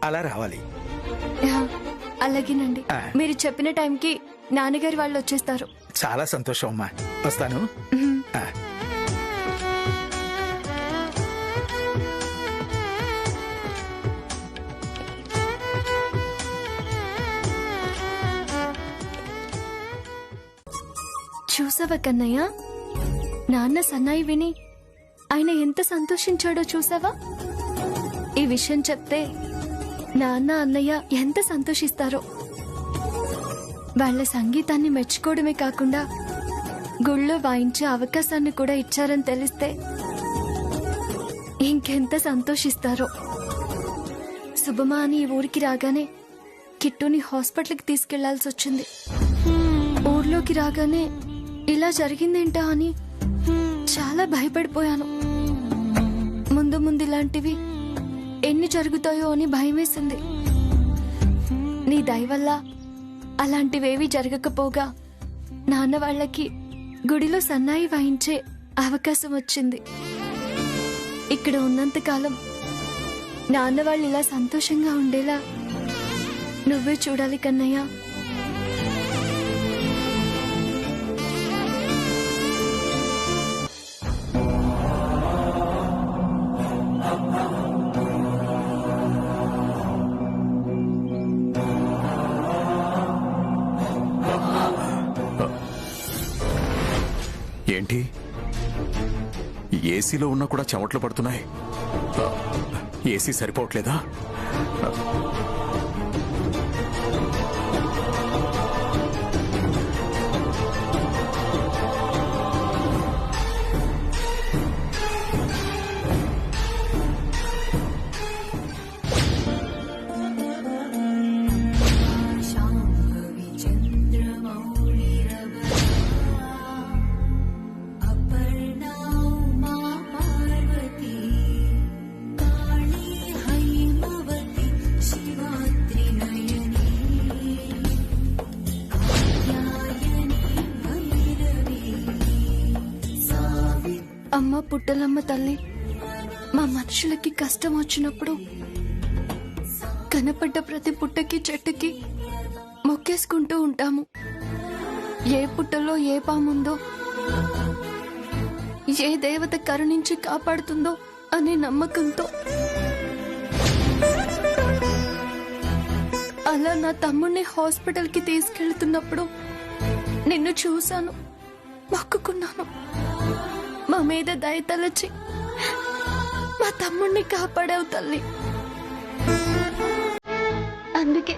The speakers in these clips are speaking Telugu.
అలా రావాలి. అలాగేనండి. మీరు చెప్పిన టైంకి నాన్నగారి వాళ్ళు వచ్చేస్తారు. చాలా సంతోషం అమ్మా, వస్తాను. చూసావా కన్నయ్య, నాన్న సన్నాయి విని ఆయన ఎంత సంతోషించాడో చూసావా? ఈ విషయం చెప్తే నాన్న అన్నయ్య ఎంత సంతోషిస్తారో. వాళ్ళ సంగీతాన్ని మెచ్చుకోవడమే కాకుండా గుళ్ళో వాయించే అవకాశాన్ని కూడా ఇచ్చారని తెలిస్తే ఇంకెంత సంతోషిస్తారో. శుభమా అని ఈ ఊరికి రాగానే కిట్టుని హాస్పిటల్కి తీసుకెళ్లాల్సి వచ్చింది. ఊర్లోకి రాగానే ఇలా జరిగిందేంటా అని చాలా భయపడిపోయాను. ముందు ముందు ఇలాంటివి ఎన్ని జరుగుతాయో అని భయమేసింది. నీ దయ వల్ల అలాంటివేవి జరగకపోగా నాన్న వాళ్ళకి గుడిలో సన్నాయి వాయించే అవకాశం వచ్చింది. ఇక్కడ ఉన్నంతకాలం నాన్న వాళ్ళు ఇలా సంతోషంగా ఉండేలా నువ్వే చూడాలి కన్నయ్య. ఏంటి, ఏసీలో ఉన్నా కూడా చెమట్లు పడుతున్నాయి. ఏసీ సరిపోవట్లేదా? అమ్మ పుట్టలమ్మ తల్లి, మా మనుషులకి కష్టం వచ్చినప్పుడు కనపడ్డ ప్రతి పుట్టకి చెట్టుకి మొక్కేసుకుంటూ ఉంటాము. ఏ పుట్టలో ఏ పాముందో, ఏ దేవత కరుణించి కాపాడుతుందో అనే నమ్మకంతో. అలా నా తమ్ముణ్ణి హాస్పిటల్కి తీసుకెళ్తున్నప్పుడు నిన్ను చూశాను, మొక్కుకున్నాను. మా మీద దయ తలచి మా తమ్ముణ్ణి కాపాడావు తల్లి. అందుకే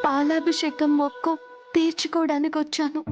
పాలాభిషేకం మొక్కు తీర్చుకోవడానికి వచ్చాను.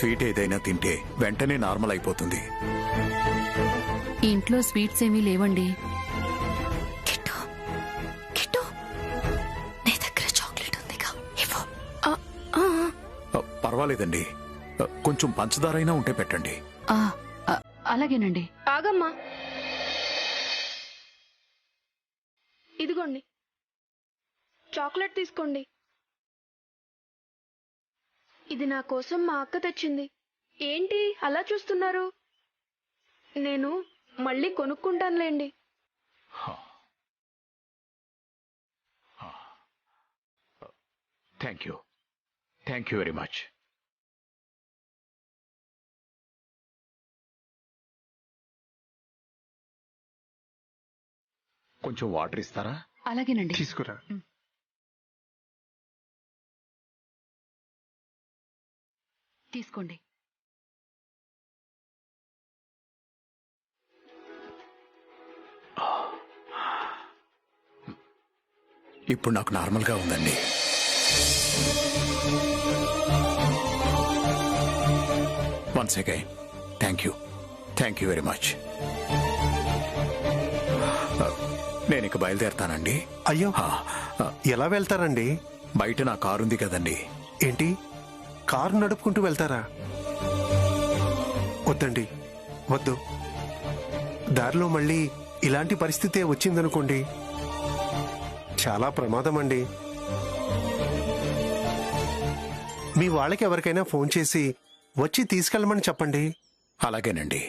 స్వీట్ ఏదైనా తింటే వెంటనే నార్మల్ అయిపోతుంది. ఇంట్లో స్వీట్స్ ఏమీ లేవండి. కిట్టు కిట్టు నీ దగ్గర చాక్లెట్ ఉందిగా, ఇవ్వు. పర్వాలేదండి, కొంచెం పంచదారైనా ఉంటే పెట్టండి. ఆ, ఆ, అలాగేనండి. ఆగమ్మా, ఇదిగోండి చాక్లెట్ తీసుకోండి. ఇది నా కోసం మా అక్క తెచ్చింది. ఏంటి అలా చూస్తున్నారు? నేను మళ్ళీ కొనుక్కుంటానులేండి. Thank you very much. కొంచెం వాటర్ ఇస్తారా? అలాగేనండి. తీసుకురా. తీసుకోండి. ఇప్పుడు నాకు నార్మల్గా ఉందండి. Once again thank you very much. నేను ఇక బయలుదేరతానండి. అయ్యో, ఎలా వెళ్తారండి? బయట నా కారు ఉంది కదండి. ఏంటి, కారు నడుపుకుంటూ వెళ్తారా? వద్దండి, వద్దు. దారిలో మళ్ళీ ఇలాంటి పరిస్థితే వచ్చిందనుకోండి, చాలా ప్రమాదం అండి. మీ వాళ్ళకి ఎవరికైనా ఫోన్ చేసి వచ్చి తీసుకెళ్ళమని చెప్పండి. అలాగేనండి.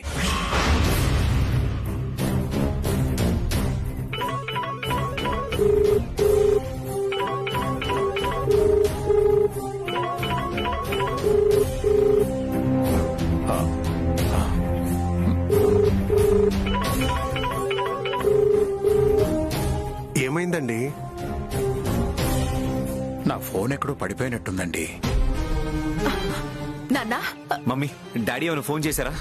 ఏమైందండి? నా ఫోన్ ఎక్కడో పడిపోయినట్టుందండి. నాన్నా, మమ్మీ, డాడీ ఏమైనా ఫోన్ చేశారా?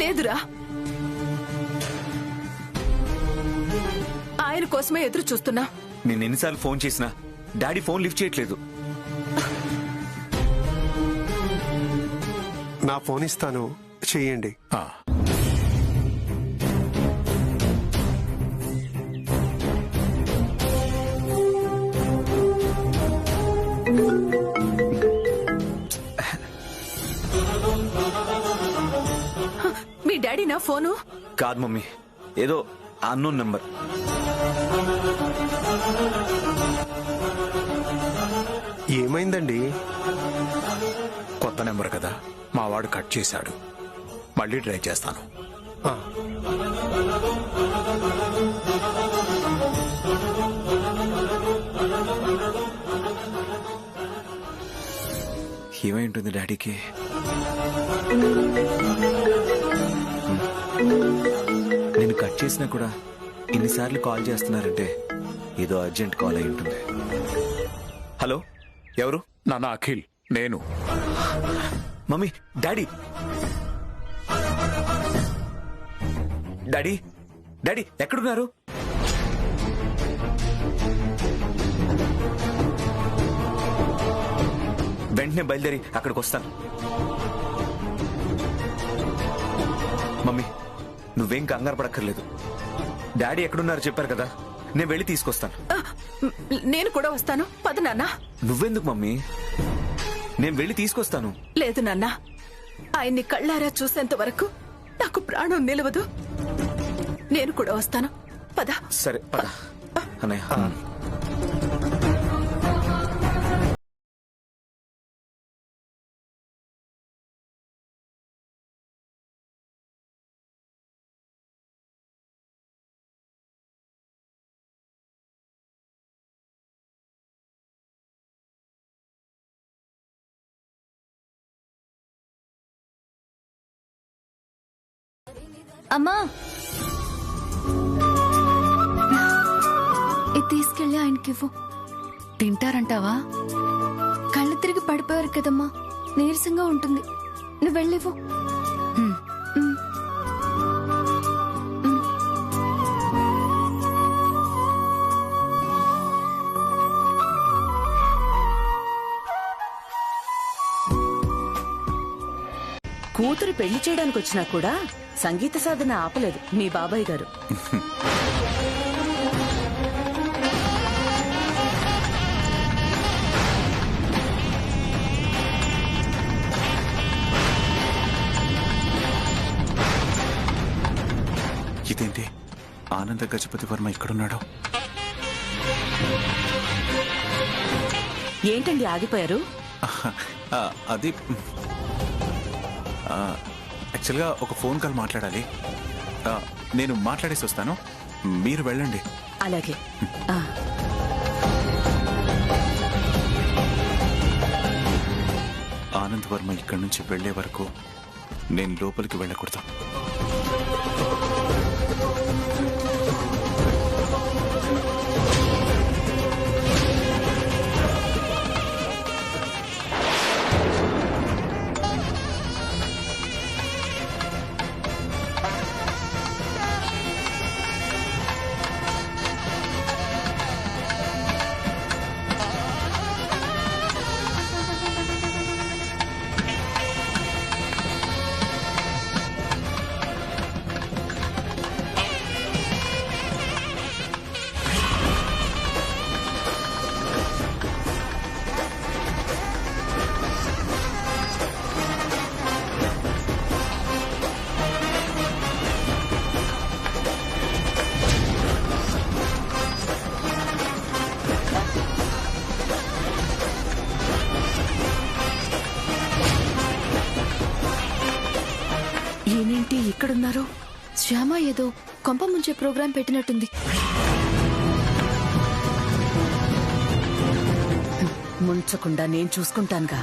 లేదురా. ఆయన కోసమే ఎదురు చూస్తున్నా. నేను ఎన్నిసార్లు ఫోన్ చేసినా డాడీ ఫోన్ లిఫ్ట్ చేయట్లేదు. నా ఫోన్ ఇస్తాను, చెయ్యండి. ఆ, మీ డాడీ నా ఫోను. కాదు మమ్మీ, ఏదో అన్నోన్ నంబర్. ఏమైందండి? కొత్త నెంబర్ కదా, మా వాడు కట్ చేశాడు. మళ్ళీ ట్రై చేస్తాను. ఆ, ఏమై ఉంటుంది డాడీకి? నేను కట్ చేసినా కూడా ఇన్నిసార్లు కాల్ చేస్తున్నారంటే ఏదో అర్జెంట్ కాల్ అయి ఉంటుంది. హలో, ఎవరు? నాన్న అఖిల్, నేను. మమ్మీ, డాడీ డాడీ డాడీ ఎక్కడున్నారు? వెంటనే బయలుదేరి అక్కడికి వస్తాను. మమ్మీ, నువ్వేం కంగారు పడక్కర్లేదు. డాడీ ఎక్కడున్నారు చెప్పారు కదా, నేను వెళ్ళి తీసుకొస్తాను. నేను కూడా వస్తాను, పద నాన్నా. నువ్వెందుకు మమ్మీ? నేను వెళ్ళి తీసుకొస్తాను. లేదు నాన్నా, ఆయన్ని కళ్ళారా చూసేంత వరకు నాకు ప్రాణం నిలవదు. నేను కూడా వస్తాను, పద. సరే పద అన్నయ్య. అమ్మా, ఇది తీసుకెళ్ళి ఆయనకివ్వు. తింటారంటావా? కళ్ళు తిరిగి పడిపోయారు కదమ్మా, నీరసంగా ఉంటుంది. నువ్వు వెళ్ళివ్వు. కూతురు పెళ్లి చేయడానికి వచ్చినా కూడా సంగీత సాధన ఆపలేదు మీ బాబాయ్ గారు. ఇదేంటి ఆనంద గజపతి వర్మ ఇక్కడున్నాడు? ఏంటండి ఆగిపోయారు? అది యాక్చువల్గా ఒక ఫోన్ కాల్ మాట్లాడాలి. నేను మాట్లాడేసి వస్తాను, మీరు వెళ్ళండి. అలాగే. ఆనంద్ వర్మ ఇక్కడి నుంచి వెళ్లే వరకు నేను లోపలికి వెళ్ళకూడదు. ఏనేంటి ఇక్కడున్నారు? శ్యామ ఏదో కొంప ముంచే ప్రోగ్రాం పెట్టినట్టుంది. ముంచకుండా నేను చూసుకుంటానుగా.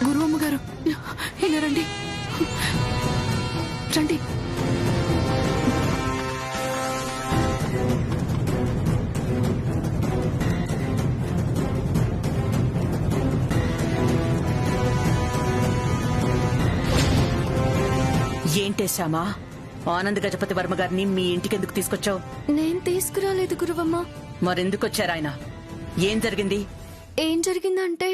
గురువమ్మ గారు ఇలా రండి రండి. ఏంటే శ్యామా, ఆనంద్ గజపతి వర్మ గారిని మీ ఇంటికెందుకు తీసుకొచ్చావు? నేను తీసుకురాలేదు గురువమ్మ. మరెందుకు వచ్చారు ఆయన? ఏం జరిగింది? ఏం జరిగిందంటే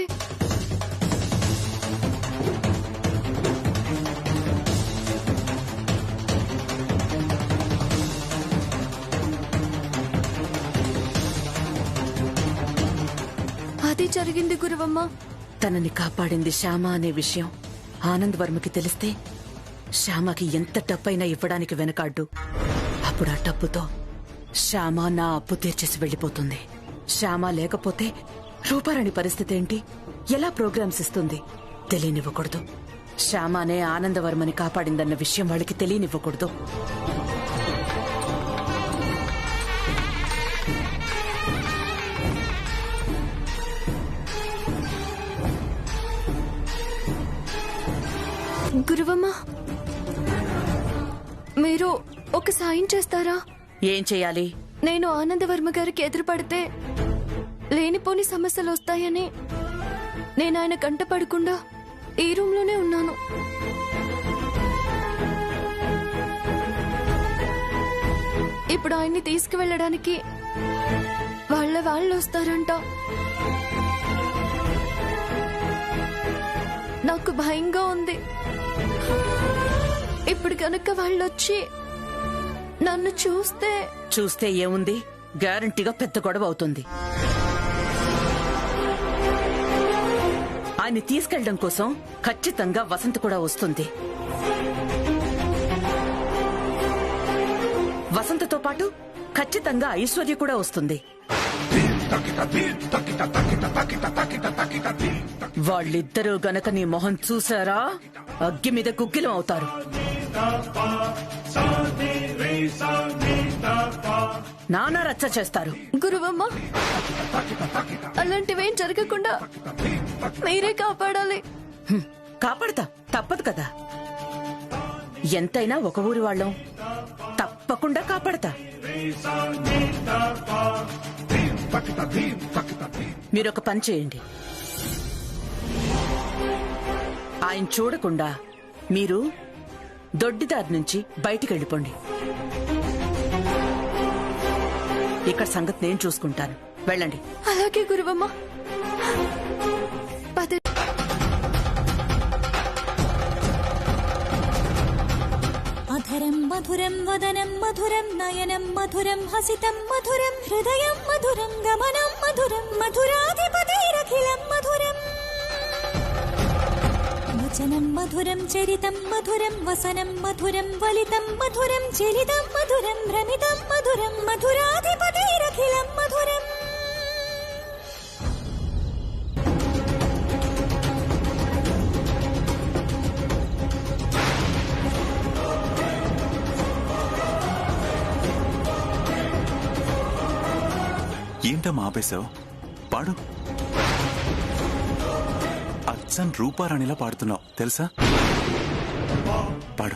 అది జరిగింది గురువమ్మ. తనని కాపాడింది శ్యామ అనే విషయం ఆనంద్ వర్మకి తెలిస్తే శ్యామకి ఎంత డబ్బైనా ఇవ్వడానికి వెనకాడ్డు. అప్పుడు ఆ డబ్బుతో శ్యామ నా అప్పు తీర్చేసి వెళ్లిపోతుంది. శ్యామ లేకపోతే రూపారాణి పరిస్థితి ఏంటి? ఎలా ప్రోగ్రామ్స్ ఇస్తుంది? తెలియనివ్వకూడదు. శ్యామనే ఆనందవర్మని కాపాడిందన్న విషయం వాళ్ళకి తెలియనివ్వకూడదు. గురువమ్మ, మీరు ఒక సాయం చేస్తారా? ఏం చేయాలి? నేను ఆనందవర్మ గారికి ఎదురుపడితే లేనిపోని సమస్యలు వస్తాయని నేను ఆయన కంట పడకుండా ఈ రూమ్ లోనే ఉన్నాను. ఇప్పుడు ఆయన్ని తీసుకువెళ్ళడానికి వాళ్ళు వస్తారంట. నాకు భయంగా ఉంది. ఇప్పుడు కనుక వాళ్ళొచ్చి నన్ను చూస్తే ఏముంది? గ్యారంటీగా పెద్ద గొడవ అవుతుంది. ఆయన్ని తీసుకెళ్లడం కోసం ఖచ్చితంగా వసంత్ కూడా వస్తుంది. వసంతతో పాటు ఖచ్చితంగా ఐశ్వర్య కూడా వస్తుంది. వాళ్ళిద్దరూ గనక నీ మొహం చూసారా అగ్గి మీద గుగ్గిలం అవుతారు. నానా రచ్చ చేస్తారు. గురువమ్మ, అలాంటివేం జరగకుండా మీరే కాపాడాలి. కాపాడతా, తప్పదు కదా. ఎంతైనా ఒక ఊరి వాళ్ళం, తప్పకుండా కాపాడతా. మీరొక పని చేయండి. ఆయన చూడకుండా మీరు దొడ్డిదారి నుంచి బయటికి వెళ్ళిపోండి. ఇక్కడ సంగతి నేను చూసుకుంటాను. వెళ్ళండి. అలాగే గురువమ్మ. అధరం మధురం వదనం మధురం నయనం మధురం హసితం మధురం హృదయం మధురం గమనం మధురం మధురాధిపతిరఖిలం మధురం వచనం మధురం చరితం మధురం వసనం మధురం వలితం మధురం చలితం మధురం రమితం మధురం మధురాధిపతిరఖిలం మధురం. ఏంటమ్మా ఆపేశావు? పాడు. అచ్చన్ రూపారాణిలా పాడుతున్నావు తెలుసా? పాడు.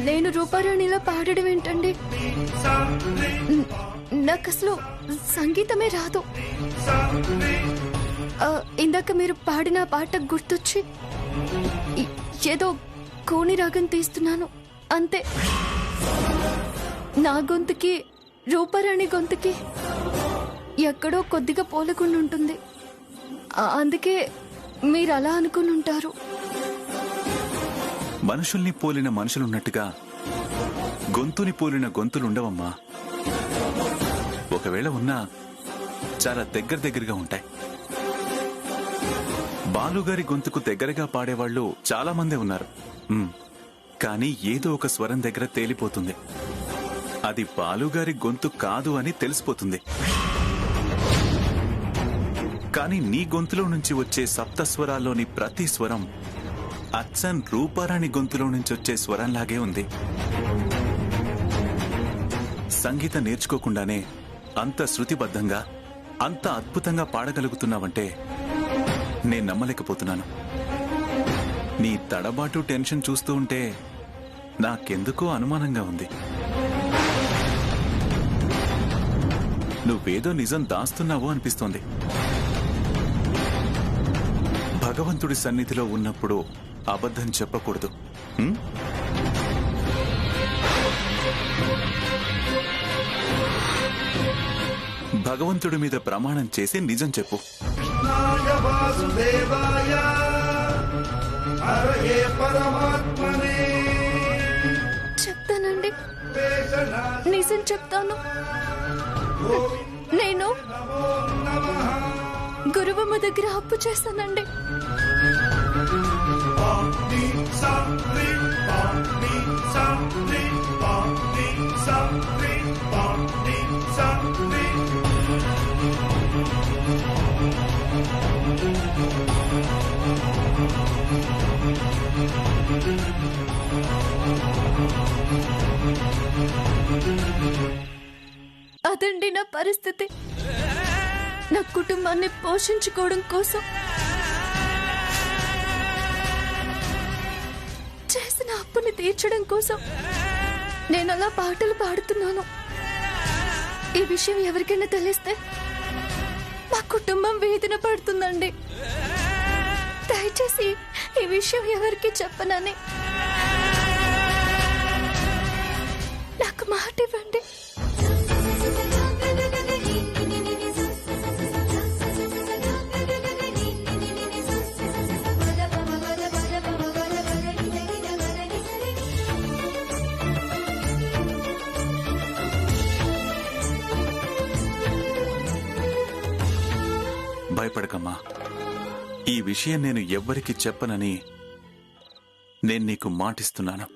నేను రూపారాణిలా పాడడం ఏంటండి? నాకు అసలు సంగీతమే రాదు. ఇందాక మీరు పాడిన పాట గుర్తొచ్చి ఏదో కోని రాగం తీస్తున్నాను అంతే. నా గొంతుకి రూపారాణి గొంతుకి ఎక్కడో కొద్దిగా పోలకుండా ఉంటుంది. అందుకే మీరు అలా అనుకుని ఉంటారు. మనుషుల్ని పోలిన మనుషులున్నట్టుగా గొంతుని పోలిన గొంతులుండవమ్మా. ఒకవేళ ఉన్నా చాలా దగ్గరగా ఉంటాయి. బాలుగారి గొంతుకు దగ్గరగా పాడేవాళ్లు చాలా మందే ఉన్నారు. కానీ ఏదో ఒక స్వరం దగ్గర తేలిపోతుంది. అది బాలుగారి గొంతు కాదు అని తెలిసిపోతుంది. కానీ నీ గొంతులో నుంచి వచ్చే సప్తస్వరాల్లోని ప్రతి స్వరం అచ్చన్ రూపారాణి గొంతులో నుంచి వచ్చే స్వరంలాగే ఉంది. సంగీతం నేర్చుకోకుండానే అంత శృతిబద్ధంగా అంత అద్భుతంగా పాడగలుగుతున్నావంటే నేను నమ్మలేకపోతున్నాను. నీ తడబాటు టెన్షన్ చూస్తూ ఉంటే నాకెందుకో అనుమానంగా ఉంది. నువ్వేదో నిజం దాస్తున్నావో అనిపిస్తోంది. భగవంతుడి సన్నిధిలో ఉన్నప్పుడు అబద్ధం చెప్పకూడదు. భగవంతుడి మీద ప్రమాణం చేసి నిజం చెప్పు. చెప్తానండి, నిజం చెప్తాను. నేను గురువమ్మ దగ్గర అప్పు చేస్తానండి. అదండి నా పరిస్థితి. నా కుటుంబాన్ని పోషించుకోవడం కోసం చేసిన అప్పుని తీర్చడం కోసం నేను అలా పాటలు పాడుతున్నాను. ఈ విషయం ఎవరికైనా తెలిస్తే మా కుటుంబం వేదన పడుతుందండి. దయచేసి ఈ విషయం ఎవరికి చెప్పనని నాకు మాట ఇవ్వండి. భయపడకమ్మా. ఈ విషయం నేను ఎవ్వరికి చెప్పనని నేను నీకు మాటిస్తున్నాను.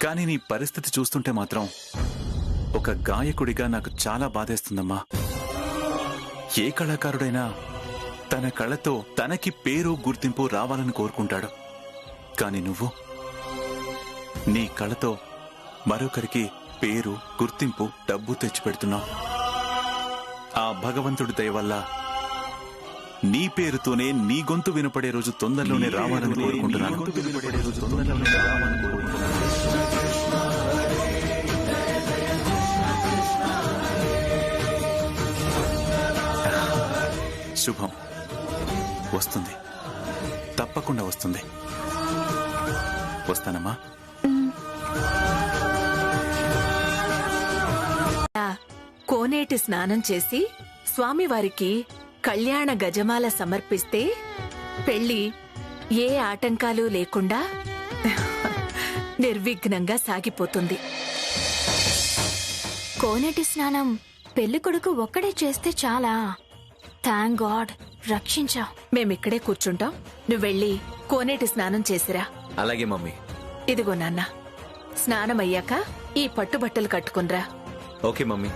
కానీ నీ పరిస్థితి చూస్తుంటే మాత్రం ఒక గాయకుడిగా నాకు చాలా బాధేస్తుందమ్మా. ఏ కళాకారుడైనా తన కళతో తనకి పేరు గుర్తింపు రావాలని కోరుకుంటాడు. కాని నువ్వు నీ కళతో మరొకరికి పేరు గుర్తింపు డబ్బు తెచ్చిపెడుతున్నావు. ఆ భగవంతుడి దయ వల్ల నీ పేరుతోనే నీ గొంతు వినపడే రోజు తొందరలోనే రావాలని కోరుకుంటున్నాను. శుభం. వస్తుంది, తప్పకుండా వస్తుంది. వస్తానమ్మా. కోనేటి స్నానం చేసి స్వామివారికి కళ్యాణ గజమాల సమర్పిస్తే పెళ్లి ఏ ఆటంకాలు లేకుండా నిర్విఘ్నంగా సాగిపోతుంది. కోనేటి స్నానం పెళ్లి కొడుకు ఒక్కడే చేస్తే చాలా. Thank God రక్షించావు. మేమిక్కడే కూర్చుంటాం, నువ్వెళ్ళి కోనేటి స్నానం చేసిరా. అలాగే మమ్మీ. ఇదిగో నాన్న, స్నానమయ్యాక ఈ పట్టుబట్టలు కట్టుకున్రా. Okay mummy.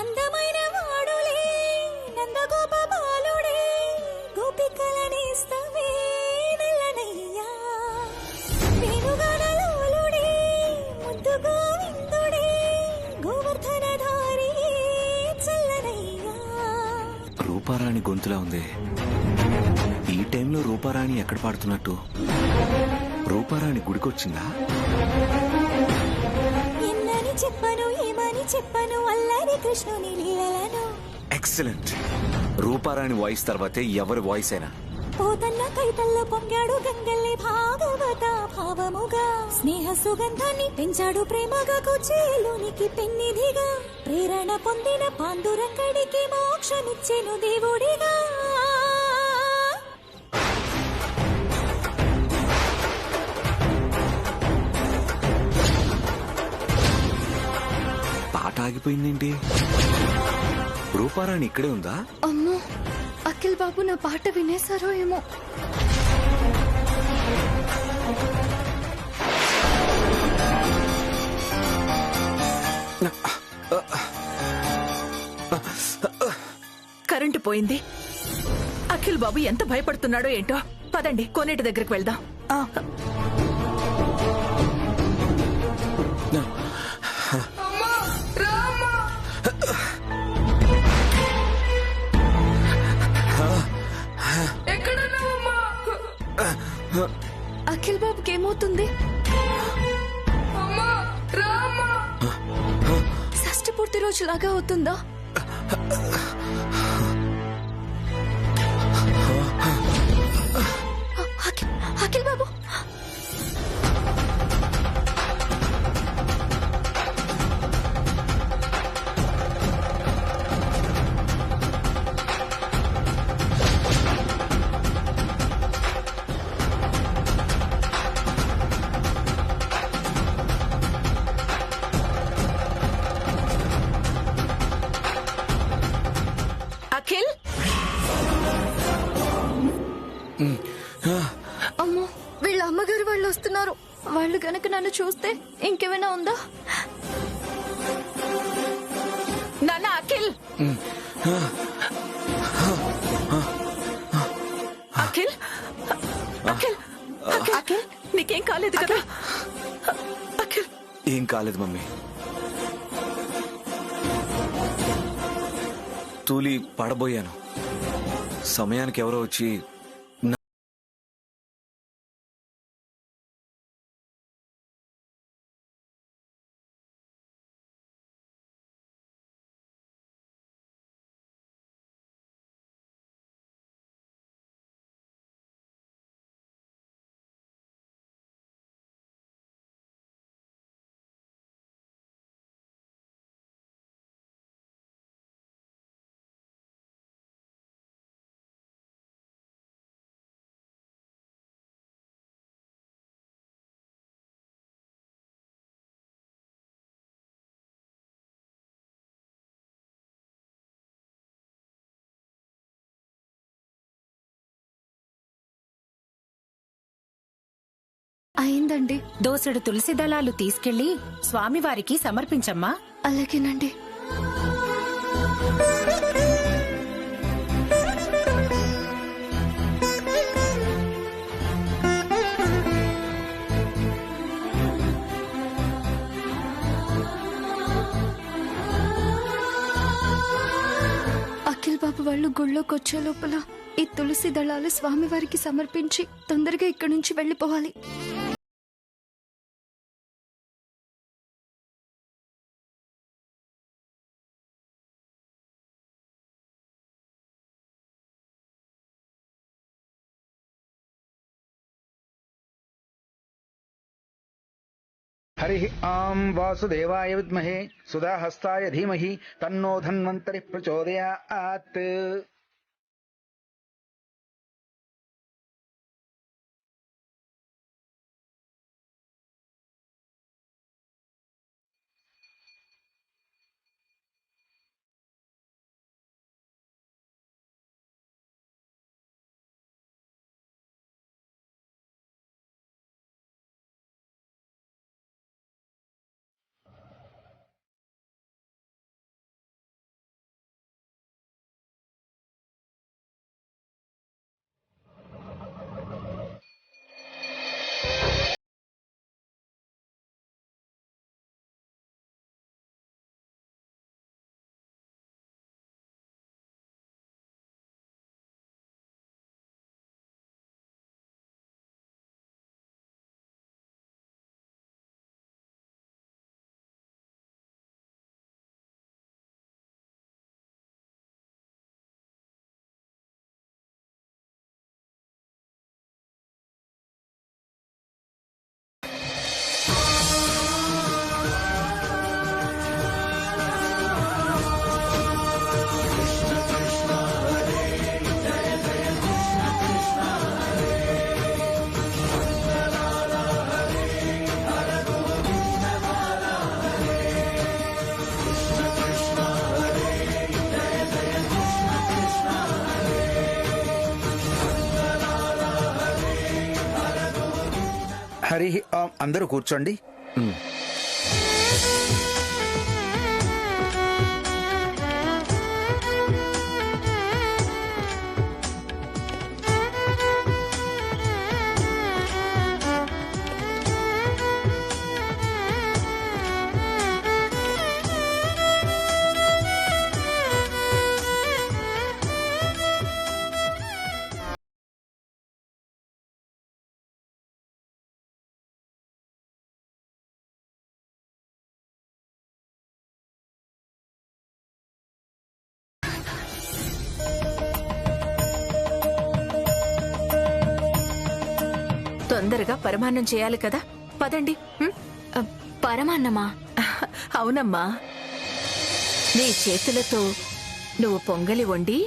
అందమైన వాడులే నందగోప బాలుడే గోపికలనేస్తవే నల్లనయ్యా వేణుగానలోలుడే ముద్దు గోవిందుడే గోవర్ధనధారి చల్లనయ్యా. రూపారాణి గొంతులా ఉంది. ఈ టైంలో రూపారాణి ఎక్కడ పాడుతున్నట్టు? రూపారాణి గుడికొచ్చిందా? ఎన్నని చెప్పను ఏమని చెప్పను అల్లరి కృష్ణుని లీలలను. ఎక్సలెంట్. రూపారాణి వాయిస్ తర్వాతే ఎవరి వాయిస్ అయినా. పోతన్న కైతల్లో పొంగాడు గంగల్ని భాగవత భావముగా స్నేహ సుగంధాన్ని పెంచాడు ప్రేమగా కుచేలునికి పెన్నిధిగా ప్రేరణ పొందిన పాండురంగడికి మోక్షమిచ్చెను దేవుడిగా. పాట ఆగిపోయిందేంటి? రూపారాణి ఇక్కడే ఉందా? అమ్మో, అఖిల్ బాబు నా పాట వినేశారో ఏమో. కరెంటు పోయింది. అఖిల్ బాబు ఎంత భయపడుతున్నాడో ఏంటో. పదండి కోనేటి దగ్గరికి వెళ్దాం. అఖిల్ బాబుకి ఏమవుతుంది? షష్ఠి పూర్తి రోజులాగా అవుతుందా? అఖిల్ బాబు అఖిల్, అమ్మో, వీళ్ళ అమ్మగారు వాళ్ళు వస్తున్నారు. వాళ్ళు గనక నన్ను చూస్తే ఇంకేమైనా ఉందా? నాన్న అఖిల్. అఖిల్, అఖిల్, అఖిల్, నీకేం కాలేదు కదా? అఖిల్, ఏం కాలేదు మమ్మీ. తూలి పడబోయాను. సమయానికి ఎవరో వచ్చి అయిందండి. దోసెడు తులసి దళాలు తీసుకెళ్లి స్వామివారికి సమర్పించమ్మా. అలాగేనండి. అఖిల్ బాబు వాళ్ళు గుళ్ళోకి వచ్చే లోపల ఈ తులసి దళాలు స్వామివారికి సమర్పించి తొందరగా ఇక్కడి నుంచి వెళ్ళిపోవాలి. హరి ఆం వాసుదేవాయ విద్మహే సుధాహస్తాయ ధీమహి తన్నో ధన్వంతరి ప్రచోదయాత్. హరి ఓం. అందరూ కూర్చోండి. తొందరగా పరమాన్నం చేయాలి కదా, పదండి. పరమాన్నమా? అవునమ్మా, నీ చేతులతో నువ్వు పొంగలి వండి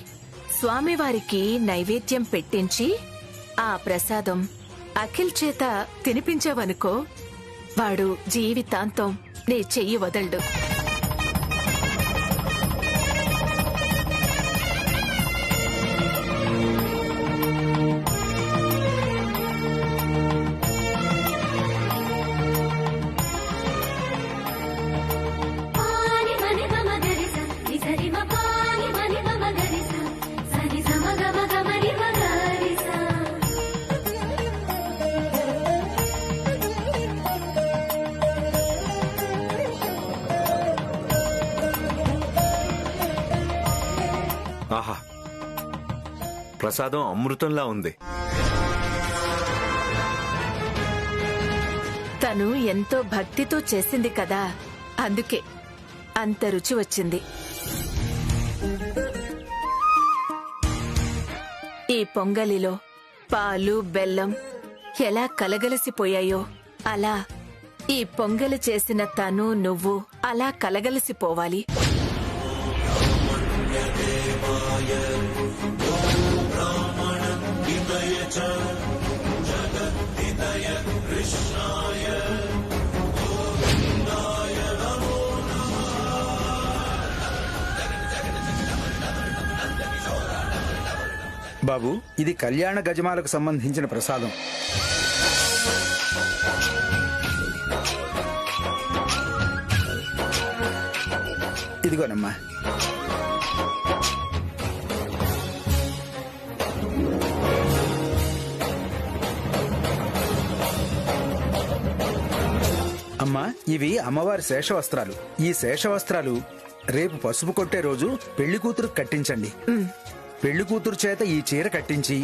స్వామివారికి నైవేద్యం పెట్టించి ఆ ప్రసాదం అఖిల్ చేత తినిపించావనుకో, వాడు జీవితాంతం నీ చెయ్యి వదలడు. ఆహా, ప్రసాదం అమృతంలా ఉంది. తను ఎంతో భక్తితో చేసింది కదా, అందుకే అంత రుచి వచ్చింది. ఈ పొంగలిలో పాలు బెల్లం ఎలా కలగలసిపోయాయో అలా ఈ పొంగలి చేసిన తను నువ్వు అలా కలగలసిపోవాలి. బాబు, ఇది కళ్యాణ గజమాలకు సంబంధించిన ప్రసాదం. ఇదిగోనమ్మా. అమ్మా, ఇవి అమ్మవారి శేషవస్త్రాలు. ఈ శేషవస్త్రాలు రేపు పసుపు కొట్టే రోజు పెళ్లి కూతురు కట్టించండి. పెళ్లి కూతురు చేత ఈ చీర కట్టించి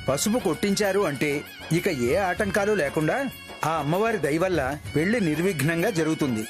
పసుపు కొట్టించారు అంటే ఇక ఏ ఆటంకాలు లేకుండా ఆ అమ్మవారి దయ వల్ల పెళ్లి నిర్విఘ్నంగా జరుగుతుంది.